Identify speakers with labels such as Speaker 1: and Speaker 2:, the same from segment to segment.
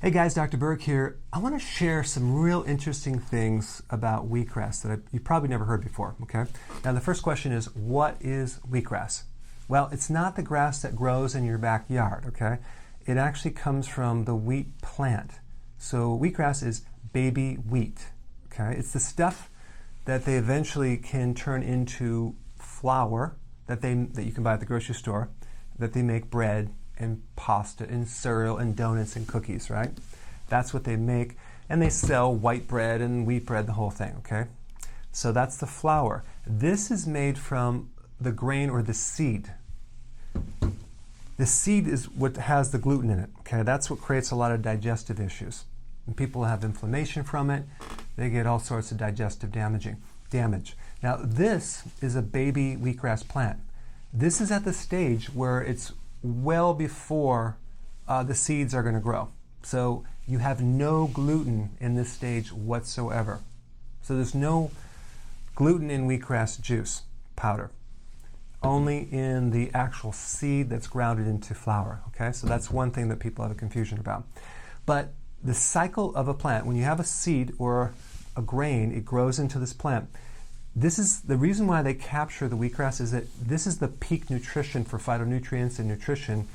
Speaker 1: Hey guys, Dr. Berg here. I want to share some real interesting things about wheatgrass that you probably never heard before, okay? Now the first question is, what is wheatgrass? Well, it's not the grass that grows in your backyard, okay? It actually comes from the wheat plant. So wheatgrass is baby wheat, okay? It's the stuff that they eventually can turn into flour that you can buy at the grocery store, that they make bread and pasta and cereal and donuts and cookies, right? That's what they make. And they sell white bread and wheat bread, the whole thing, okay? So that's the flour. This is made from the grain or the seed. The seed is what has the gluten in it, okay? That's what creates a lot of digestive issues. And people have inflammation from it. They get all sorts of digestive damage. Now, this is a baby wheatgrass plant. This is at the stage where it's well before the seeds are going to grow. So you have no gluten in this stage whatsoever. So there's no gluten in wheatgrass juice powder, only in the actual seed that's grounded into flour. Okay, so that's one thing that people have a confusion about. But the cycle of a plant, when you have a seed or a grain, it grows into this plant. This is the reason why they capture the wheatgrass, is that this is the peak nutrition for phytonutrients and nutrition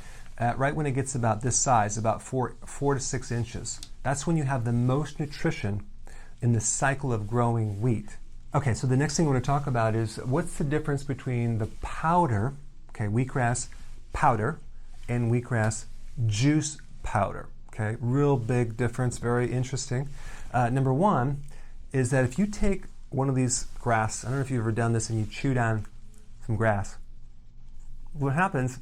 Speaker 1: right when it gets about this size, about 4 to 6 inches. That's when you have the most nutrition in the cycle of growing wheat. Okay, so the next thing we're going to talk about is what's the difference between the powder, okay, wheatgrass powder, and wheatgrass juice powder. Okay, real big difference, very interesting. Number one is that if you take one of these grass, I don't know if you've ever done this, and you chew down some grass, what happens,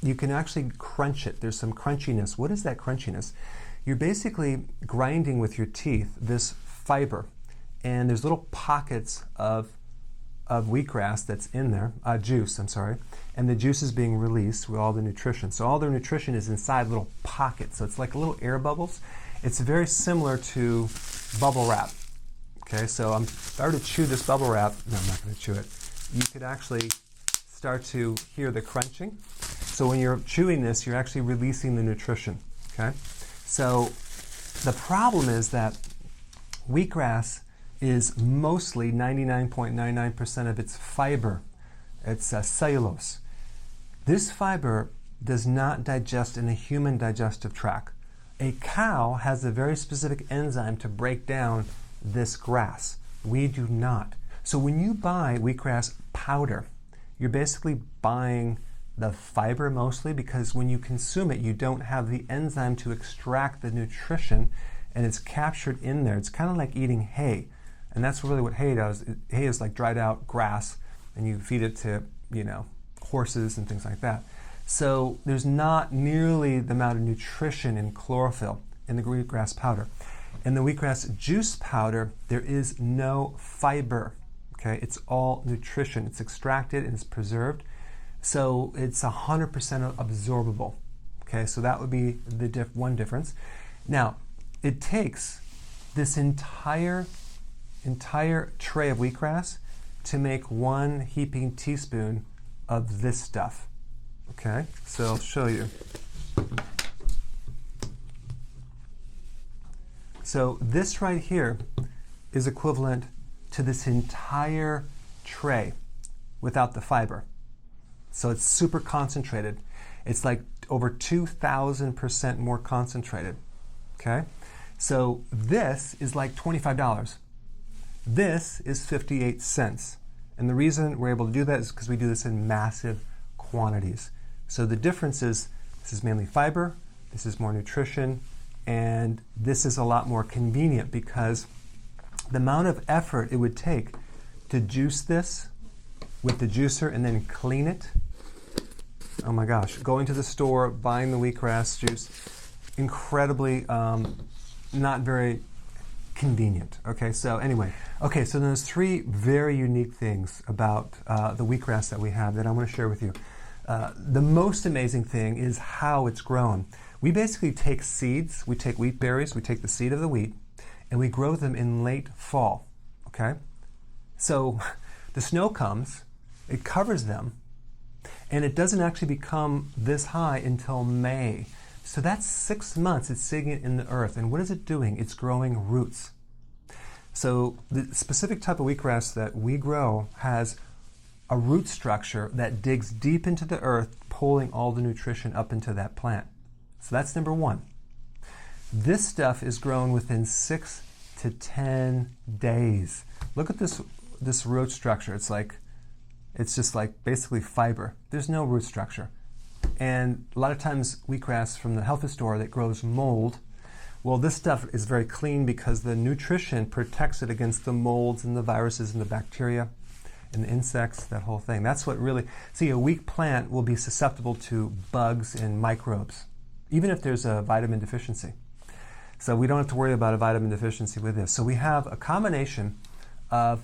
Speaker 1: you can actually crunch it. There's some crunchiness. What is that crunchiness? You're basically grinding with your teeth this fiber, and there's little pockets of wheatgrass that's in there, juice, I'm sorry, and the juice is being released with all the nutrition. So all their nutrition is inside little pockets, so it's like little air bubbles. It's very similar to bubble wrap. Okay, so if I were to chew this bubble wrap, no, I'm not going to chew it, you could actually start to hear the crunching. So when you're chewing this, you're actually releasing the nutrition, okay? So the problem is that wheatgrass is mostly 99.99% of its fiber. It's cellulose. This fiber does not digest in a human digestive tract. A cow has a very specific enzyme to break down this grass. We do not. So when you buy wheatgrass powder, you're basically buying the fiber mostly, because when you consume it, you don't have the enzyme to extract the nutrition, and it's captured in there. It's kind of like eating hay, and that's really what hay does. Hay is like dried out grass, and you feed it to, horses and things like that. So there's not nearly the amount of nutrition in chlorophyll in the wheatgrass powder. In the wheatgrass juice powder, there is no fiber. Okay, it's all nutrition. It's extracted and it's preserved, so it's 100% absorbable. Okay, so that would be the one difference. Now, it takes this entire tray of wheatgrass to make 1 heaping teaspoon of this stuff. Okay, so I'll show you. So this right here is equivalent to this entire tray without the fiber. So it's super concentrated. It's like over 2,000% more concentrated. Okay? So this is like $25. This is 58 cents. And the reason we're able to do that is because we do this in massive quantities. So the difference is, this is mainly fiber, this is more nutrition, and this is a lot more convenient, because the amount of effort it would take to juice this with the juicer and then clean it, oh my gosh, going to the store, buying the wheatgrass juice, incredibly not very convenient. Okay, so anyway, so there's 3 very unique things about the wheatgrass that we have that I want to share with you. The most amazing thing is how it's grown. We basically take seeds, we take wheat berries, we take the seed of the wheat, and we grow them in late fall, okay? So the snow comes, it covers them, and it doesn't actually become this high until May. So that's 6 months it's sitting in the earth. And what is it doing? It's growing roots. So the specific type of wheatgrass that we grow has a root structure that digs deep into the earth, pulling all the nutrition up into that plant. So that's number one. This stuff is grown within 6 to 10 days. Look at this root structure. It's just like basically fiber. There's no root structure. And a lot of times wheatgrass from the health food store that grows mold, well, this stuff is very clean because the nutrition protects it against the molds and the viruses and the bacteria and the insects, that whole thing. That's what really, see, a weak plant will be susceptible to bugs and microbes, even if there's a vitamin deficiency. So we don't have to worry about a vitamin deficiency with this. So we have a combination of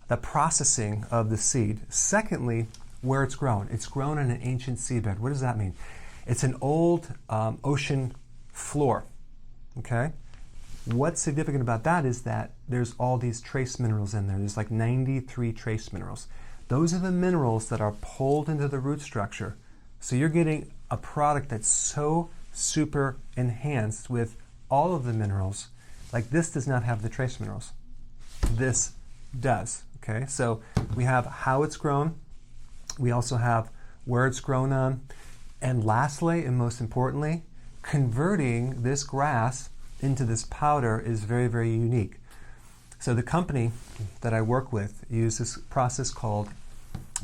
Speaker 1: the processing of the seed. Secondly, where it's grown. It's grown in an ancient seabed. What does that mean? It's an old ocean floor. Okay? What's significant about that is that there's all these trace minerals in there. There's like 93 trace minerals. Those are the minerals that are pulled into the root structure. So you're getting a product that's so super enhanced with all of the minerals. Like this does not have the trace minerals. This does. Okay? So we have how it's grown. We also have where it's grown on. And lastly, and most importantly, converting this grass into this powder is very, very unique. So the company that I work with uses this process called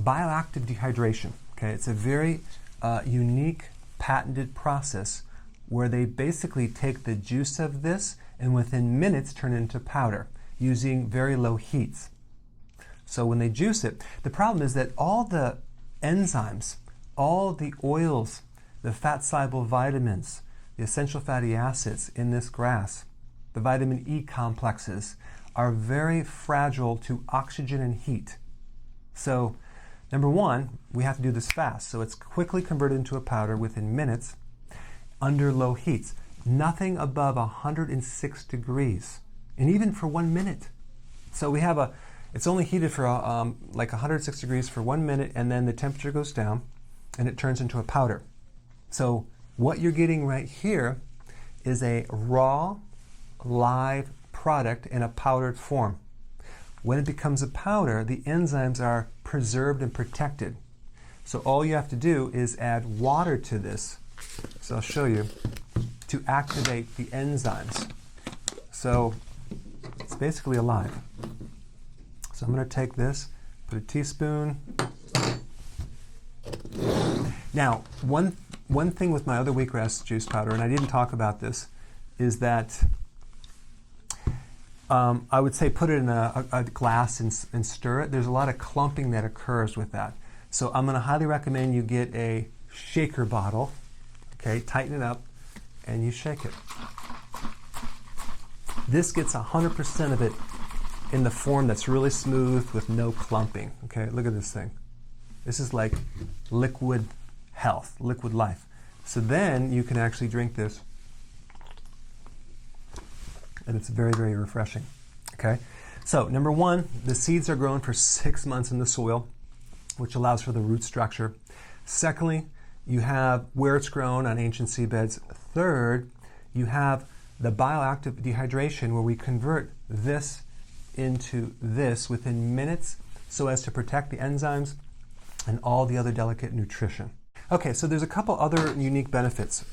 Speaker 1: bioactive dehydration. Okay, it's a very unique patented process where they basically take the juice of this and within minutes turn it into powder using very low heats. So when they juice it, the problem is that all the enzymes, all the oils, the fat-soluble vitamins, the essential fatty acids in this grass, the vitamin E complexes, are very fragile to oxygen and heat. So, number one, we have to do this fast. So it's quickly converted into a powder within minutes under low heats. Nothing above 106 degrees, and even for 1 minute. So we have it's only heated for like 106 degrees for 1 minute, and then the temperature goes down, and it turns into a powder. So what you're getting right here is a raw, live product in a powdered form. When it becomes a powder, the enzymes are preserved and protected. So all you have to do is add water to this. So I'll show you to activate the enzymes. So it's basically alive. So I'm going to take this, put a teaspoon. Now, one thing with my other wheatgrass juice powder, and I didn't talk about this, is that I would say put it in a glass and stir it. There's a lot of clumping that occurs with that. So I'm going to highly recommend you get a shaker bottle, okay, tighten it up, and you shake it. This gets 100% of it in the form that's really smooth with no clumping. Okay, look at this thing. This is like liquid health, liquid life. So then you can actually drink this, and it's very, very refreshing. Okay, so number one, the seeds are grown for 6 months in the soil, which allows for the root structure. Secondly, you have where it's grown on ancient seabeds. Third, you have the bioactive dehydration where we convert this into this within minutes so as to protect the enzymes and all the other delicate nutrition. Okay, so there's a couple other unique benefits.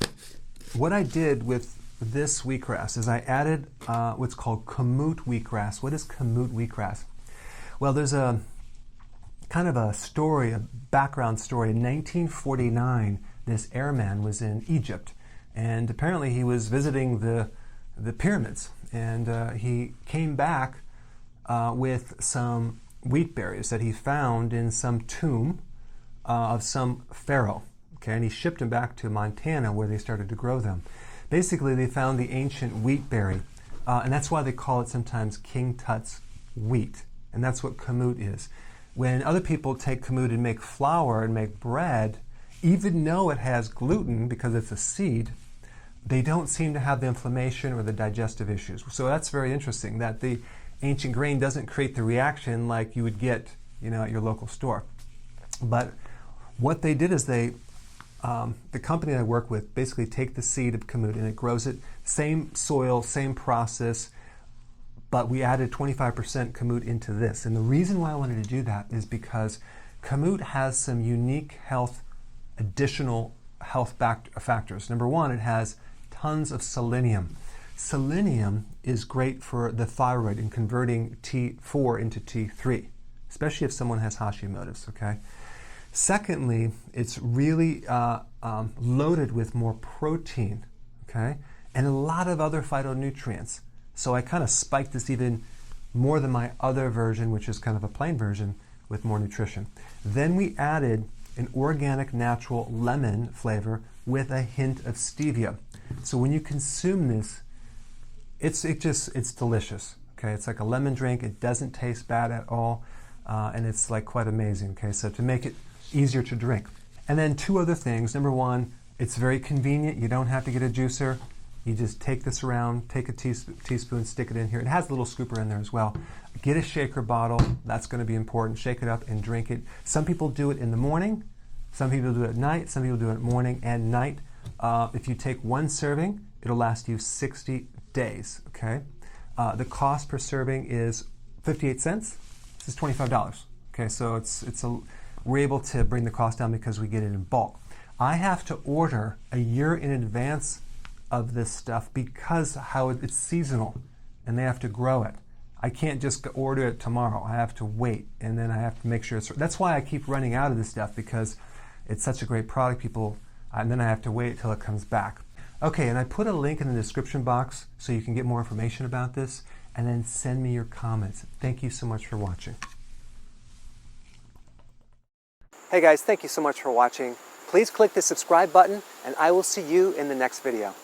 Speaker 1: What I did with this wheatgrass is I added what's called kamut wheatgrass. What is kamut wheatgrass? Well, there's a kind of a story, a background story. In 1949, this airman was in Egypt, and apparently he was visiting the pyramids, and he came back with some wheat berries that he found in some tomb of some pharaoh. Okay, and he shipped them back to Montana where they started to grow them. Basically, they found the ancient wheat berry, and that's why they call it sometimes King Tut's wheat, and that's what kamut is. When other people take kamut and make flour and make bread, even though it has gluten because it's a seed, they don't seem to have the inflammation or the digestive issues. So that's very interesting that the ancient grain doesn't create the reaction like you would get, at your local store. But what they did is they the company I work with basically take the seed of kamut and it grows it, same soil, same process, but we added 25% kamut into this. And the reason why I wanted to do that is because kamut has some unique additional health factors. Number one, it has tons of selenium. Selenium is great for the thyroid in converting T4 into T3, especially if someone has Hashimoto's, okay? Secondly, it's really loaded with more protein, okay? And a lot of other phytonutrients. So I kind of spiked this even more than my other version, which is kind of a plain version with more nutrition. Then we added an organic natural lemon flavor with a hint of stevia. So when you consume this, it's delicious. Okay, it's like a lemon drink. It doesn't taste bad at all, and it's like quite amazing. Okay, so to make it easier to drink. And then two other things. Number one, it's very convenient. You don't have to get a juicer. You just take this around, take a teaspoon, stick it in here. It has a little scooper in there as well. Get a shaker bottle. That's going to be important. Shake it up and drink it. Some people do it in the morning. Some people do it at night. Some people do it morning and night. If you take one serving, it'll last you 60 days. Okay. The cost per serving is 58 cents. This is $25. Okay, so we're able to bring the cost down because we get it in bulk. I have to order a year in advance of this stuff because it's seasonal and they have to grow it. I can't just order it tomorrow. I have to wait, and then I have to make sure that's why I keep running out of this stuff, because it's such a great product, and then I have to wait till it comes back. Okay, and I put a link in the description box so you can get more information about this, and then send me your comments. Thank you so much for watching. Hey guys, thank you so much for watching. Please click the subscribe button, and I will see you in the next video.